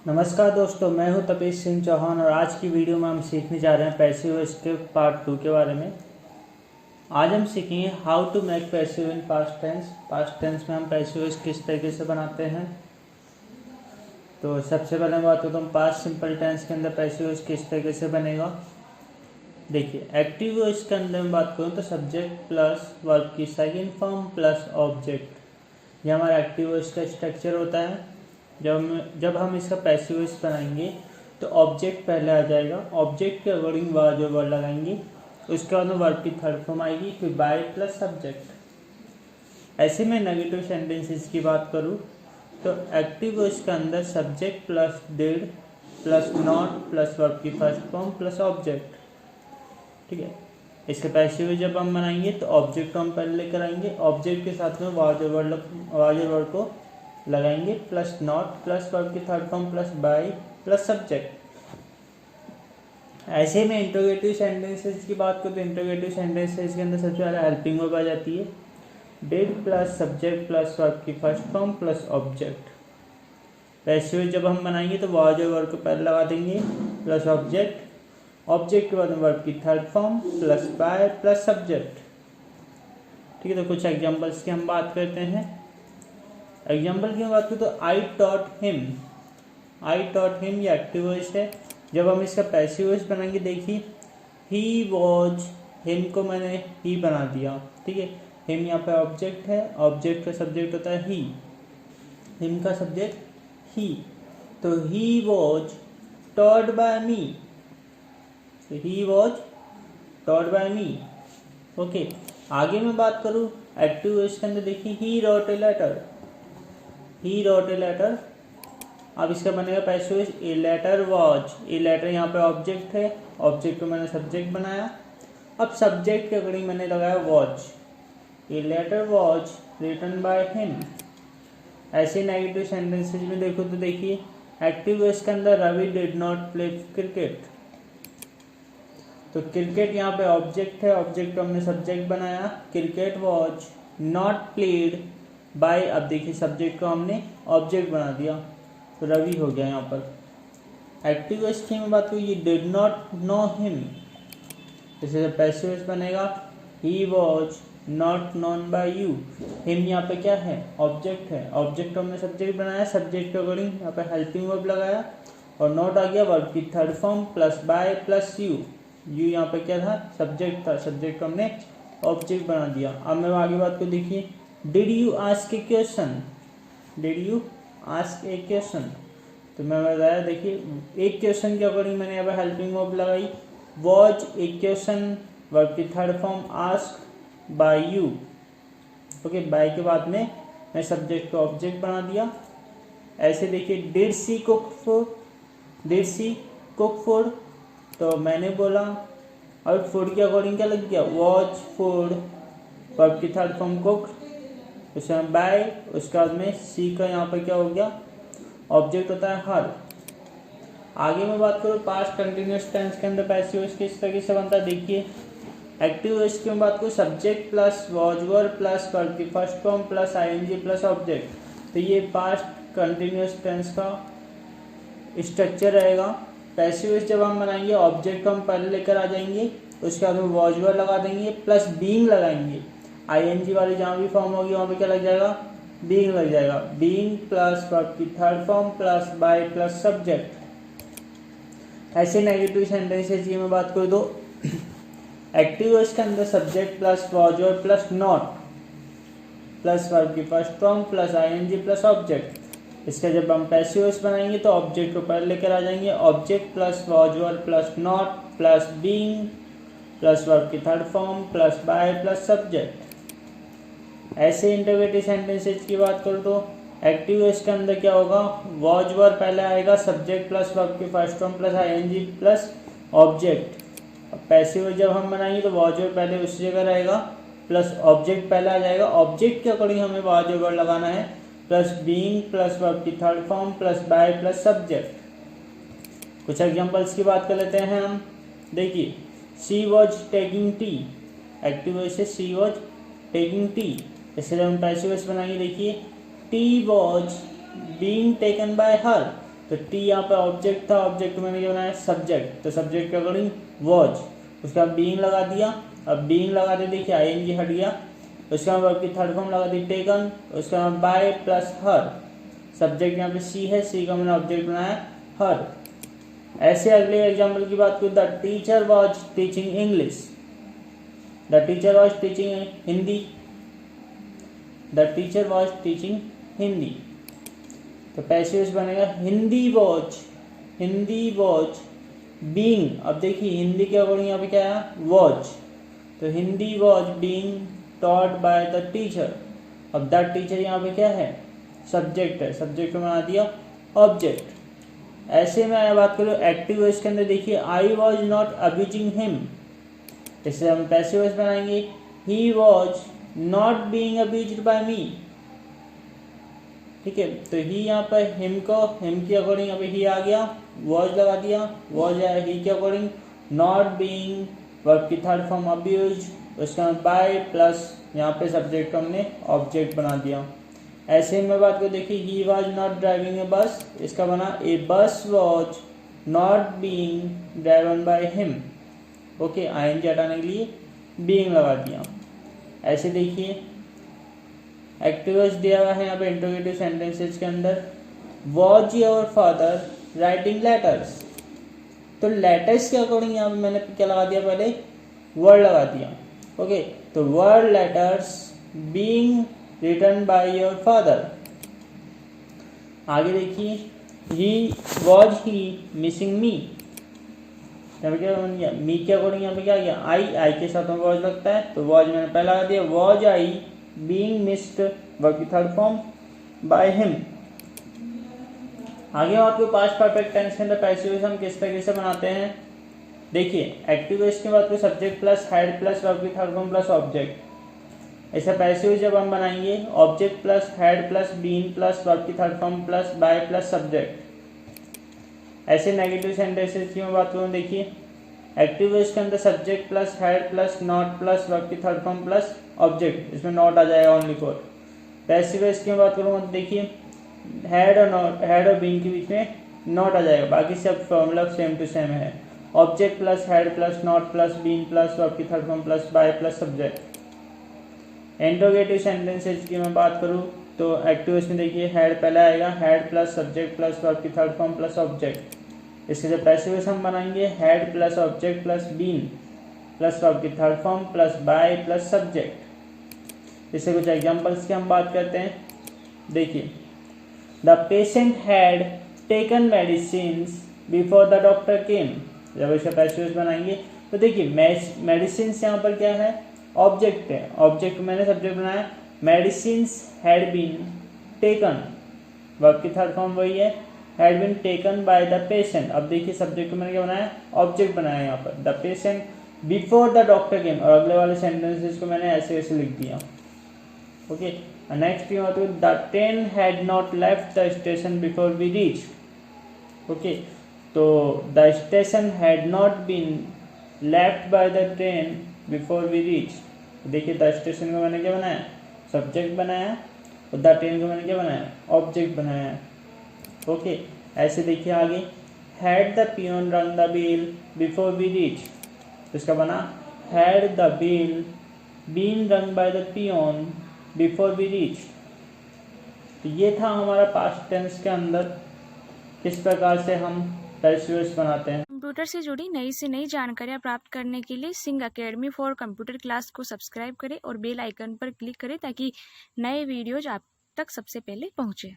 नमस्कार दोस्तों, मैं हूं तपेश सिंह चौहान और आज की वीडियो में हम सीखने जा रहे हैं पैसिव वॉइस के पार्ट 2 के बारे में। आज हम सीखेंगे how to make passive in past tense. Past tense में हम पैसिव वॉइस किस तरीके से बनाते हैं। तो सबसे पहले मैं बात करता हूँ पास्ट सिंपल टेंस के अंदर पैसिव वॉइस किस तरीके से बनेगा। देखिए, एक्टिव वॉइस के अंदर मैं बात करूँ तो सब्जेक्ट प्लस वर्ब की सेकेंड फॉर्म प्लस ऑब्जेक्ट, यह हमारा एक्टिव वॉइस का स्ट्रक्चर होता है। जब हम इसका पैसिव वॉइस बनाएंगे तो ऑब्जेक्ट पहले आ जाएगा, ऑब्जेक्ट के अकॉर्डिंग वाज और वर्ड लगाएंगे, उसके बाद में वर्ब की थर्ड फॉर्म आएगी, फिर बाय प्लस सब्जेक्ट। ऐसे में नेगेटिव सेंटेंसेस की बात करूँ तो एक्टिव वॉइस के अंदर subject plus did plus not plus verb की फर्स्ट फॉर्म प्लस ऑब्जेक्ट। ठीक है, इसके पैसिव वॉइस जब हम बनाएंगे तो ऑब्जेक्ट को हम पहले लेकर आएंगे, ऑब्जेक्ट के साथ में वाज और वर्ड को लगाएंगे प्लस नॉट प्लस वर्ब की third form plus by plus subject. ऐसे में इंट्रोगेटिव सेंटेंसेस की बात करें तो इंट्रोगेटिव सेंटेंसेस के अंदर सबसे पहले हेल्पिंग वर्ब आ जाती है, did plus subject plus verb की first form plus object. Passive जब हम बनाएंगे तो वाज और वर्ब को पहले लगा देंगे प्लस ऑब्जेक्ट, ऑब्जेक्ट के बाद में वर्ब की third form plus by plus subject. ठीक है, तो कुछ एग्जाम्पल्स की हम बात करते हैं। एग्जाम्पल की बात करें तो आई टॉट हिम ये एक्टिव वॉइस है। जब हम इसका पैसिव वॉइस बनाएंगे, देखिए ही वॉज, हिम को मैंने ही बना दिया। ठीक है, हिम यहाँ पे ऑब्जेक्ट है, ऑब्जेक्ट का सब्जेक्ट होता है ही, हिम का सब्जेक्ट ही, तो he was taught by me, he was taught by me. Okay, आगे मैं बात करूँ एक्टिव वॉइस के अंदर, देखिए ही रोट ए लेटर। अब इसका बनेगा passive voice a letter was, a letter यहाँ पे ऑब्जेक्ट है, ऑब्जेक्ट को मैंने सब्जेक्ट बनाया, अब सब्जेक्ट के अकॉर्डिंग मैंने लगाया was, a letter was written by him. ऐसे नेगेटिव सेंटेंसेज में देखो तो देखिए एक्टिव वॉइस के अंदर Ravi did not play cricket, तो क्रिकेट यहाँ पे ऑब्जेक्ट है, ऑब्जेक्ट को हमने सब्जेक्ट बनाया, cricket was not played by, अब देखिए सब्जेक्ट को हमने ऑब्जेक्ट बना दिया तो रवि हो गया यहाँ पर। एक्टिव वॉइस की मैं बात करूँ, ये डिड नॉट नो हिम, जैसे पैसिव वॉइस बनेगा ही was not known by you. Him यहाँ पे क्या है, ऑब्जेक्ट है, ऑब्जेक्ट को हमने सब्जेक्ट बनाया, सब्जेक्ट के अकॉर्डिंग यहाँ पे हेल्पिंग वर्ब लगाया और नॉट आ गया वर्ब की third form plus by plus you. You यहाँ पे क्या था, सब्जेक्ट था, सब्जेक्ट को हमने ऑब्जेक्ट बना दिया। अब मैं आगे बात को देखिए, did you ask A question, did you ask A question, तो मैं बताया देखिए एक क्वेश्चन के अकॉर्डिंग मैंने यहाँ पर हेल्पिंग वर्ब लगाई, वॉज ए क्वेश्चन वर्ब की third form ask by you. Okay, by के बाद में मैं सब्जेक्ट को ऑब्जेक्ट बना दिया। ऐसे देखिए डिड सी कुक फूड, तो मैंने बोला, और फूड के अकॉर्डिंग क्या लग गया, वॉज फूड वर्ब की थर्ड फॉर्म कुक, उसमें बाय, उसके बाद में सी का यहाँ पर क्या हो गया, ऑब्जेक्ट होता है हर। आगे मैं बात करूँ पास्ट कंटिन्यूअस टेंस के अंदर पैसिव वॉइस किस तरीके से बनता है। देखिए एक्टिव वॉइस की मैं बात करूँ, subject plus was verb plus verb की first form plus ING plus object, तो ये पास्ट कंटिन्यूअस टेंस का स्ट्रक्चर रहेगा। पैसिव वॉइस जब हम बनाएंगे ऑब्जेक्ट को हम पहले लेकर आ जाएंगे, उसके बाद में वॉज वर्ब लगा देंगे प्लस बीइंग लगाएंगे, आईएनजी वाली जहाँ भी फॉर्म होगी वहाँ पे क्या लग जाएगा, बीइंग लग जाएगा, बीइंग प्लस वर्ब की third form plus by plus subject. ऐसे नेगेटिव सेंटेंसेस की मैं बात करूँ तो एक्टिव वॉइस के अंदर subject plus was verb plus not plus verb की first form plus ING plus object. इसका जब हम पैसिव वॉइस बनाएंगे तो ऑब्जेक्ट को पहले लेकर आ जाएंगे, object plus was verb plus not plus being plus verb की third form plus by plus subject. ऐसे इंटरोगेटिव सेंटेंसेस की बात करूँ तो एक्टिव वॉइस के अंदर क्या होगा, वॉज वर्ब पहले आएगा, सब्जेक्ट प्लस वर्ब की first form plus ING plus object. Passive voice जब हम बनाएंगे तो वॉज वर्ब पहले उसी जगह रहेगा प्लस ऑब्जेक्ट पहले आ जाएगा, ऑब्जेक्ट के अकॉर्डिंग हमें वॉज वर्ब लगाना है प्लस बीइंग प्लस वर्ब की third form plus by plus subject. कुछ एग्जांपल्स की बात कर लेते हैं हम। देखिए she was taking tea, active voice से शी वॉज टेकिंग टी, इसलिए हम पैसिव वॉइस बनाएंगे। देखिए T was being taken by हर, तो टी यहाँ पर ऑब्जेक्ट था, ऑब्जेक्ट को मैंने क्या बनाया सब्जेक्ट, तो सब्जेक्ट के अकॉर्डिंग वॉज, उसका बीइंग लगा दिया। अब बीइंग लगा दे, देखिए आईएनजी हट गया, उसका वर्ब की थर्ड फॉर्म लगा दी टेकन, उसका बाय प्लस हर, सब्जेक्ट यहाँ पे सी है, सी का मैंने ऑब्जेक्ट बनाया हर। ऐसे अगले एग्जाम्पल की बात करूँ, the teacher was teaching English, the teacher was teaching Hindi, the teacher was teaching Hindi, तो पैसिव बनेगा Hindi was, Hindi was being. अब देखिए हिंदी के अकॉर्डिंग यहाँ पे क्या है वॉज, तो Hindi was being taught by the teacher. अब द टीचर यहाँ पे क्या है सब्जेक्ट है, सब्जेक्ट को बना दिया ऑब्जेक्ट। ऐसे में मैं बात करूँ एक्टिव वॉइस के अंदर, देखिए I was not abusing him, इससे हम पैसिव वॉइस बनाएंगे he was not being abused by me, ठीक है। तो ही यहाँ पर हिम को, हिम के अकॉर्डिंग यहाँ पे ही आ गया, वॉज लगा दिया, वॉज है ही के अकॉर्डिंग, नॉट बीइंग वर्ब की थर्ड फॉर्म अब्यूज, उसका बाय प्लस यहाँ पे सब्जेक्ट को हमने ऑब्जेक्ट बना दिया। ऐसे में बात को देखिए he was not driving a bus, इसका बना a bus was not being driven by him, okay. ING हटाने के लिए बीइंग लगा दिया। ऐसे देखिए एक्टिव दिया हुआ है यहाँ पे इंट्रोगेटिव सेंटेंसेस के अंदर, was your father writing letters, तो लेटर्स के अकॉर्डिंग यहाँ पे मैंने क्या लगा दिया पहले वर्ड लगा दिया, ओके। तो word letters being written by your father. आगे देखिए ही वॉज ही मिसिंग मी, यहाँ पे क्या बन गया मी के अकॉर्डिंग यहाँ पे क्या गया आई, आई के साथ में वॉज लगता है, तो वॉज मैंने पहले लगा दिया, was I being missed verb की थर्ड फॉर्म बाय हिम। आगे आपको पास्ट परफेक्ट टेंस के अंदर पैसिव हम किस तरीके से बनाते हैं, देखिए एक्टिव वॉइस के बाद subject plus had plus verb की थर्ड फॉर्म प्लस ऑब्जेक्ट। ऐसा पैसिव जब हम बनाएंगे object plus had plus been plus verb की third form plus by plus subject. ऐसे नेगेटिव सेंटेंसेस की मैं बात करूँ, देखिए एक्टिव वॉइस के अंदर subject plus had plus not plus verb की थर्ड फॉर्म प्लस ऑब्जेक्ट, इसमें नॉट आ जाएगा ओनली फॉर। पैसिव वॉइस की बात करूँ देखिए हेड और नॉट, हेड और बीइंग के बीच में नॉट आ जाएगा, बाकी सब फॉर्मूला सेम टू सेम है। Object plus had plus not plus been plus verb की third form plus by plus subject. Interrogative sentences की मैं बात करूँ तो एक्टिव वॉइस में देखिए हेड पहले आएगा, had plus subject plus verb की थर्ड फॉर्म प्लस ऑब्जेक्ट। इसके जो पैसिव वॉइस हम बनाएंगे had plus object plus been plus verb की third form plus by plus subject. इससे कुछ एग्जांपल्स की हम बात करते हैं, देखिए the patient had taken medicines before the doctor came. जब इसका पैसिव वॉइस बनाएंगे तो देखिए मेडिसिन्स यहाँ पर क्या है ऑब्जेक्ट है, ऑब्जेक्ट मैंने सब्जेक्ट बनाया, medicines had been taken, verb की थर्ड फॉर्म वही है, had been taken by the patient. अब देखिए सब्जेक्ट को मैंने क्या बनाया ऑब्जेक्ट बनाया यहाँ पर, the patient before the doctor केम, और अगले वाले सेंटेंसेस को मैंने ऐसे ऐसे लिख दिया, ओके। नेक्स्ट ये होता है the train had not left the station before we reach, okay. तो the station had not been left by the train before we reach. देखिए द स्टेशन को मैंने क्या बनाया सब्जेक्ट बनाया, और द ट्रेन को मैंने क्या बनाया ऑब्जेक्ट बनाया, ओके। ऐसे देखिए आगे had the peon rang the bell before we reach, इसका बना had the bell been rang by the peon before we reach. तो ये था हमारा पास्ट टेंस के अंदर किस प्रकार से हम पैसिव बनाते हैं। कंप्यूटर से जुड़ी नई से नई जानकारियाँ प्राप्त करने के लिए Singh academy for computer class को सब्सक्राइब करें और बेल आइकन पर क्लिक करें ताकि नए वीडियोज आप तक सबसे पहले पहुँचे।